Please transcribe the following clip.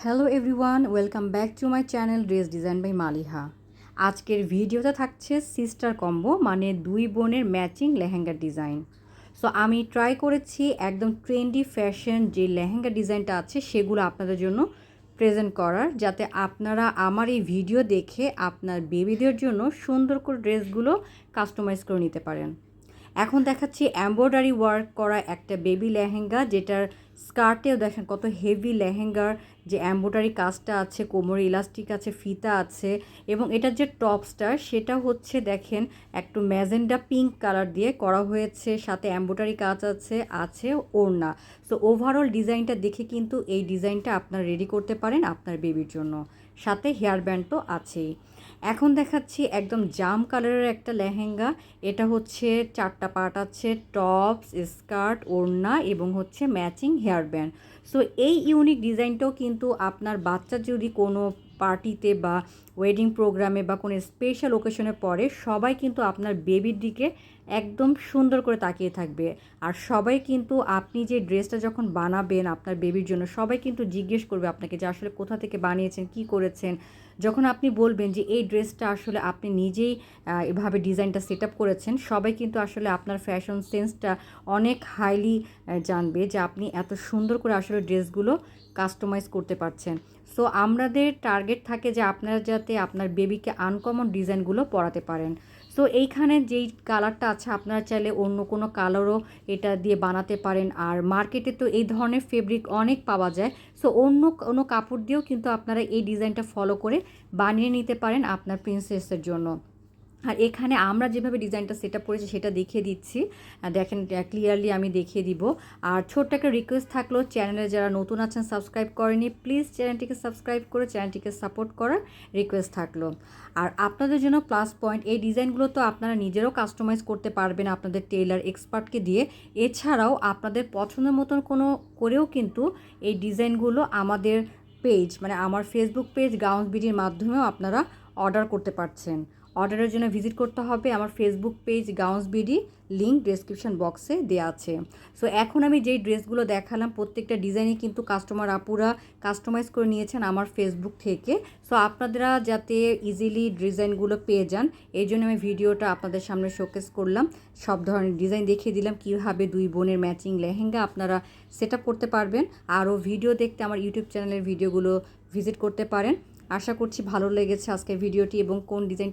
Hello everyone, welcome back to my channel dress design by Maliha. আজকের ভিডিওতে থাকছে sister combo, মানে দুই বোনের ম্যাচিং লেহেঙ্গার ডিজাইন। সো আমি ট্রাই করেছি একদম ট্রেন্ডি ফ্যাশন যে লেহেঙ্গা ডিজাইনটা আছে সেগুলো আপনাদের জন্য প্রেজেন্ট করার, যাতে আপনারা আমার এই ভিডিও দেখে আপনার বেবিদের জন্য সুন্দর করে ড্রেসগুলো কাস্টমাইজ করে নিতে পারেন। এখন দেখাচ্ছি এমব্রয়ডারি ওয়ার্ক করা একটা বেবি লেহেঙ্গা, যেটার স্কার্টেও দেখেন কত হেভি লেহেঙ্গার যে এমব্রয়ডারি কাজটা আছে, কোমরে ইলাস্টিক আছে, ফিতা আছে, এবং এটার যে টপসটা সেটা হচ্ছে দেখেন একটু ম্যাজেন্ডা পিঙ্ক কালার দিয়ে করা হয়েছে, সাথে এমব্রয়ডারি কাজ আছে ওড়না। সো ওভারঅল ডিজাইনটা দেখে কিন্তু এই ডিজাইনটা আপনারা রেডি করতে পারেন আপনার বেবির জন্য, সাথে হেয়ার ব্যান্ড তো আছেই। এখন দেখাচ্ছি একদম জাম কালারের একটা লেহেঙ্গা। এটা হচ্ছে 4টা পার্ট আছে, টপস, স্কার্ট, ওড়না এবং হচ্ছে ম্যাচিং হেয়ার ব্যান্ড। সো এই ইউনিক ডিজাইনটাও কিন্তু আপনার বাচ্চা যদি কোনো পার্টিতে বা ওয়েডিং প্রোগ্রামে বা কোনো স্পেশাল ওকেশনে পড়ে, সবাই কিন্তু আপনার বেবির দিকে একদম সুন্দর করে তাকিয়ে থাকবে। আর সবাই কিন্তু আপনি যে ড্রেসটা যখন বানাবেন আপনার বেবির জন্য, সবাই কিন্তু জিজ্ঞেস করবে আপনাকে যে আসলে কোথা থেকে বানিয়েছেন, কি করেছেন। যখন আপনি বলবেন যে এই ড্রেসটা আসলে আপনি নিজেই এভাবে ডিজাইনটা সেট আপ করেছেন, সবাই কিন্তু আসলে আপনার ফ্যাশন সেন্সটা অনেক হাইলি জানবে যে আপনি এত সুন্দর করে আসলে ড্রেসগুলো কাস্টমাইজ করতে পারছেন। সো আমাদের টার্গেট থাকে যে আপনারা যাতে আপনার বেবিকে আনকমন ডিজাইনগুলো পরাতে পারেন। সো এইখানে যেই কালারটা আছে আপনারা চাইলে অন্য কোনো কালারও এটা দিয়ে বানাতে পারেন। আর মার্কেটে তো এই ধরনের ফেব্রিক অনেক পাওয়া যায়। সো অন্য কোনো কাপড় দিয়েও কিন্তু আপনারা এই ডিজাইনটা ফলো করে বানিয়ে নিতে পারেন আপনার প্রিন্সেসের জন্য। আর এখানে আমরা যেভাবে ডিজাইনটা সেট আপ করেছি সেটা দেখিয়ে দিচ্ছি, দেখেন ক্লিয়ারলি আমি দেখিয়ে দিব। আর ছোট্ট একটা রিকোয়েস্ট থাকলো, চ্যানেলে যারা নতুন আছেন সাবস্ক্রাইব করেনি, প্লিজ চ্যানেলটিকে সাবস্ক্রাইব করে চ্যানেলটিকে সাপোর্ট করার রিকোয়েস্ট থাকলো। আর আপনাদের জন্য প্লাস পয়েন্ট, এই ডিজাইনগুলো তো আপনারা নিজেরাও কাস্টমাইজ করতে পারবেন আপনাদের টেইলার এক্সপার্টকে দিয়ে। এছাড়াও আপনাদের পছন্দের মতন কোনো করেও কিন্তু এই ডিজাইনগুলো আমাদের পেজ, মানে আমার ফেসবুক পেজ গাউন্স বিডির মাধ্যমেও আপনারা অর্ডার করতে পারছেন। অর্ডারের জন্য ভিজিট করতে হবে আমার Facebook page gowns BD, link description বক্সে দেওয়া আছে। সো এখন আমি যেই ড্রেসগুলো দেখালাম প্রত্যেকটা ডিজাইনই কিন্তু কাস্টমার আপুরা কাস্টমাইজ করে নিয়েছেন আমার ফেসবুক থেকে। সো আপনারা যাতে ইজিলি ডিজাইনগুলো পেয়ে যান, এই জন্য আমি ভিডিওটা আপনাদের সামনে শোকেস করলাম, সব ধরনের ডিজাইন দেখিয়ে দিলাম কীভাবে দুই বোনের ম্যাচিং লেহেঙ্গা আপনারা সেট আপ করতে পারবেন। আরও ভিডিও দেখতে আমার ইউটিউব চ্যানেলের ভিডিওগুলো ভিজিট করতে পারেন। আশা করছি ভালো লেগেছে আজকের ভিডিওটি এবং কোন ডিজাইনটি